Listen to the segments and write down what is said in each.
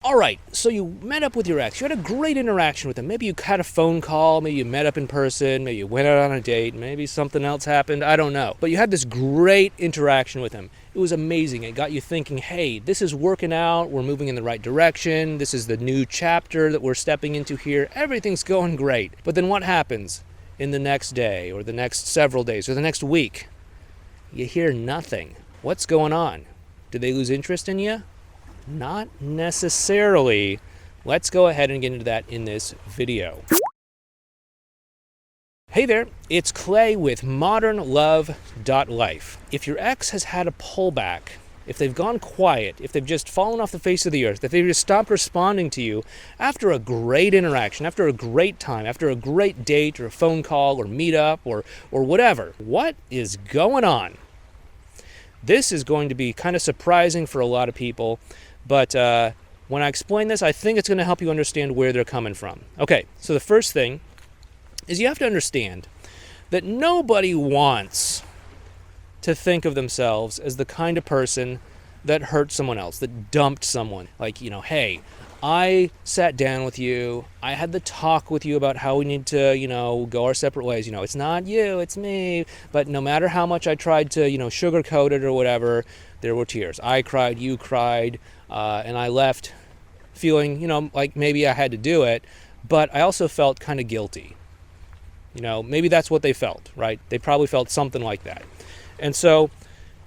All right, so you met up with your ex. You had a great interaction with them. Maybe you had a phone call, maybe you met up in person, maybe you went out on a date, maybe something else happened, I don't know. But you had this great interaction with him. It was amazing. It got you thinking, hey, this is working out, we're moving in the right direction, this is the new chapter that we're stepping into here, everything's going great. But then what happens in the next day, or the next several days, or the next week? You hear nothing. What's going on? Did they lose interest in you? Not necessarily. Let's go ahead and get into that in this video. Hey there, it's Clay with modernlove.life. If your ex has had a pullback, if they've gone quiet, if they've just fallen off the face of the earth, if they've just stopped responding to you after a great interaction, after a great time, after a great date or a phone call or meetup or whatever, what is going on? This is going to be kind of surprising for a lot of people. But when I explain this, I think it's going to help you understand where they're coming from. Okay, so the first thing is you have to understand that nobody wants to think of themselves as the kind of person that hurt someone else, that dumped someone. Like, hey, I sat down with you, I had the talk with you about how we need to, go our separate ways. It's not you, it's me. But no matter how much I tried to, sugarcoat it or whatever, there were tears. I cried, you cried, and I left feeling, like maybe I had to do it, but I also felt kind of guilty. Maybe that's what they felt, right? They probably felt something like that. And so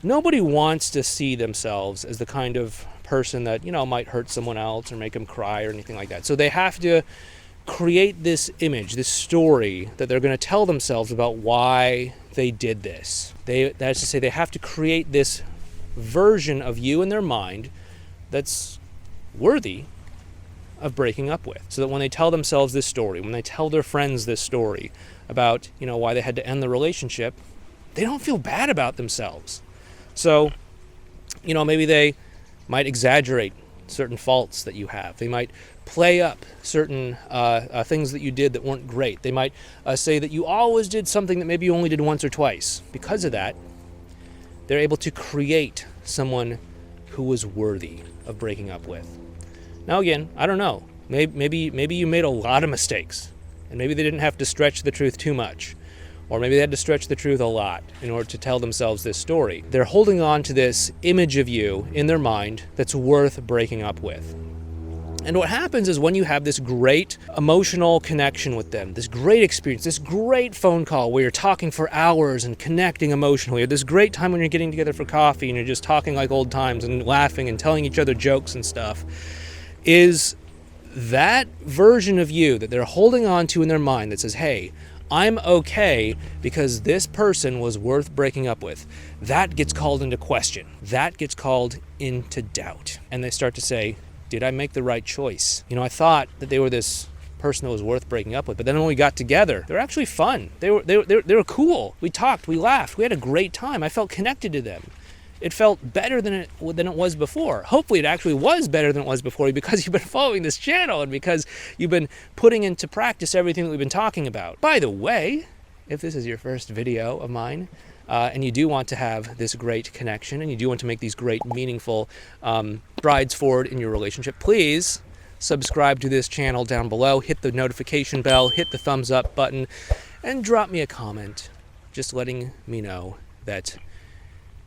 nobody wants to see themselves as the kind of person that, might hurt someone else or make them cry or anything like that. So they have to create this image, this story that they're going to tell themselves about why they did this. That's to say, they have to create this version of you in their mind that's worthy of breaking up with. So that when they tell themselves this story, when they tell their friends this story about, why they had to end the relationship, they don't feel bad about themselves. So, maybe they might exaggerate certain faults that you have. They might play up certain things that you did that weren't great. They might say that you always did something that maybe you only did once or twice. Because of that, they're able to create someone who was worthy of breaking up with. Now again, I don't know. Maybe you made a lot of mistakes, and maybe they didn't have to stretch the truth too much. Or maybe they had to stretch the truth a lot in order to tell themselves this story. They're holding on to this image of you in their mind that's worth breaking up with. And what happens is when you have this great emotional connection with them, this great experience, this great phone call where you're talking for hours and connecting emotionally, or this great time when you're getting together for coffee and you're just talking like old times and laughing and telling each other jokes and stuff, is that version of you that they're holding on to in their mind that says, hey, I'm okay because this person was worth breaking up with. That gets called into question. That gets called into doubt. And they start to say, did I make the right choice? I thought that they were this person that was worth breaking up with, but then when we got together, they were actually fun. They were cool. We talked, we laughed, we had a great time. I felt connected to them. It felt better than it was before. Hopefully it actually was better than it was before because you've been following this channel and because you've been putting into practice everything that we've been talking about. By the way, if this is your first video of mine, and you do want to have this great connection and you do want to make these great, meaningful strides forward in your relationship, please subscribe to this channel down below, hit the notification bell, hit the thumbs up button, and drop me a comment just letting me know that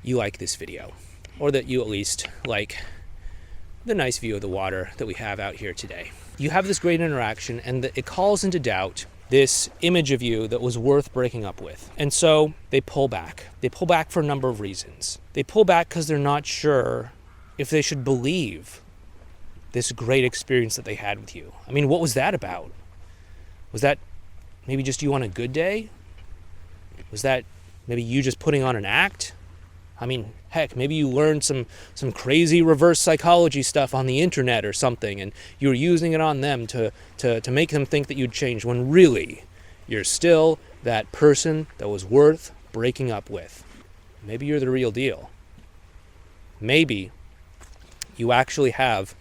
you like this video, or that you at least like the nice view of the water that we have out here today. You have this great interaction and it calls into doubt this image of you that was worth breaking up with. And so they pull back. They pull back for a number of reasons. They pull back because they're not sure if they should believe this great experience that they had with you. I mean, what was that about? Was that maybe just you on a good day? Was that maybe you just putting on an act? I mean, heck, maybe you learned some crazy reverse psychology stuff on the internet or something, and you were using it on them to make them think that you'd changed, when really you're still that person that was worth breaking up with. Maybe you're the real deal. Maybe you actually have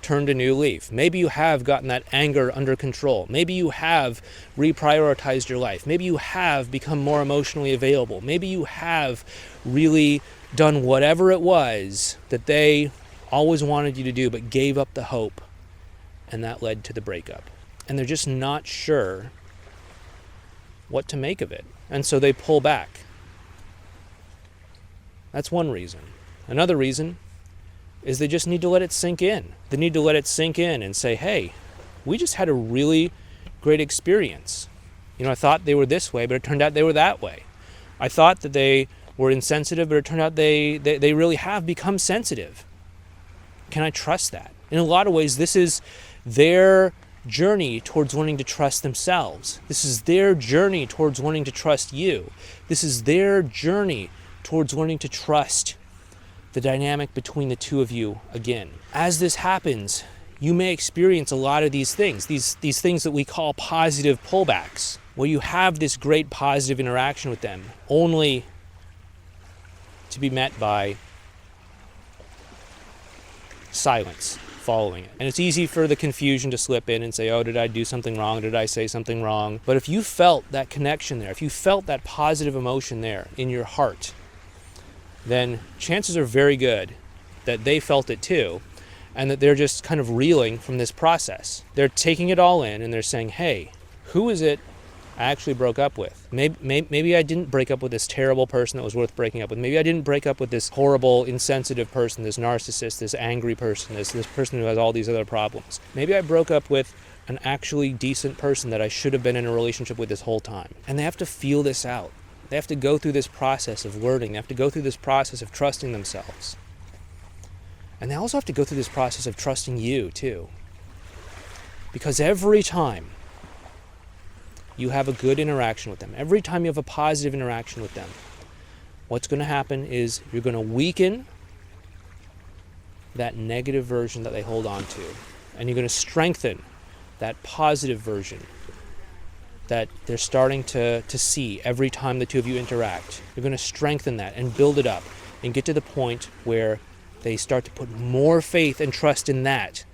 turned a new leaf. Maybe you have gotten that anger under control. Maybe you have reprioritized your life. Maybe you have become more emotionally available. Maybe you have really done whatever it was that they always wanted you to do, but gave up the hope, and that led to the breakup. And they're just not sure what to make of it, and so they pull back. That's one reason. Another reason is they just need to let it sink in. They need to let it sink in and say, hey, we just had a really great experience. I thought they were this way, but it turned out they were that way. I thought that they were insensitive, but it turned out they really have become sensitive. Can I trust that? In a lot of ways, this is their journey towards wanting to trust themselves. This is their journey towards wanting to trust you. This is their journey towards wanting to trust the dynamic between the two of you again. As this happens, you may experience a lot of these things, these things that we call positive pullbacks, where you have this great positive interaction with them, only to be met by silence following it. And it's easy for the confusion to slip in and say, oh, did I do something wrong? Did I say something wrong? But if you felt that connection there, if you felt that positive emotion there in your heart, then chances are very good that they felt it too, and that they're just kind of reeling from this process. They're taking it all in and they're saying, hey, who is it I actually broke up with? Maybe I didn't break up with this terrible person that was worth breaking up with. Maybe I didn't break up with this horrible, insensitive person, this narcissist, this angry person, this person who has all these other problems. Maybe I broke up with an actually decent person that I should have been in a relationship with this whole time. And they have to feel this out. They have to go through this process of learning. They have to go through this process of trusting themselves. And they also have to go through this process of trusting you too. Because every time you have a good interaction with them, every time you have a positive interaction with them, what's going to happen is you're going to weaken that negative version that they hold on to. And you're going to strengthen that positive version that they're starting to see every time the two of you interact. You're going to strengthen that and build it up and get to the point where they start to put more faith and trust in that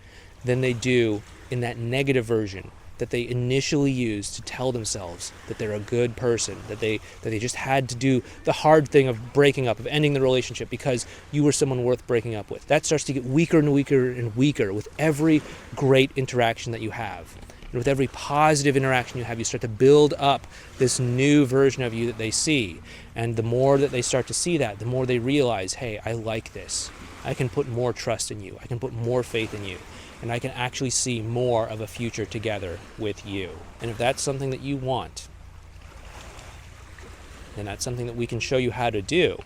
than they do in that negative version that they initially used to tell themselves that they're a good person, that they just had to do the hard thing of breaking up, of ending the relationship because you were someone worth breaking up with. That starts to get weaker and weaker and weaker with every great interaction that you have. And with every positive interaction you have, you start to build up this new version of you that they see. And the more that they start to see that, the more they realize, hey, I like this. I can put more trust in you. I can put more faith in you. And I can actually see more of a future together with you. And if that's something that you want, then that's something that we can show you how to do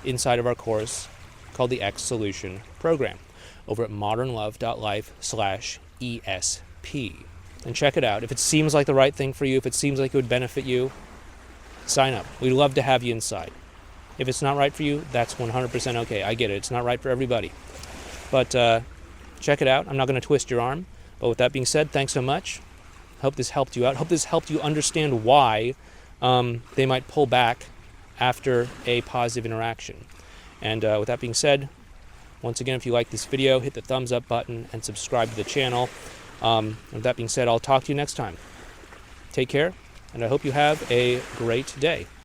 inside of our course called the X Solution Program over at modernlove.life/ESP. And check it out. If it seems like the right thing for you, if it seems like it would benefit you, sign up. We'd love to have you inside. If it's not right for you, that's 100% okay. I get it. It's not right for everybody. But check it out. I'm not going to twist your arm. But with that being said, thanks so much. Hope this helped you out. Hope this helped you understand why they might pull back after a positive interaction. And with that being said, once again, if you like this video, hit the thumbs up button and subscribe to the channel. With that being said, I'll talk to you next time. Take care, and I hope you have a great day.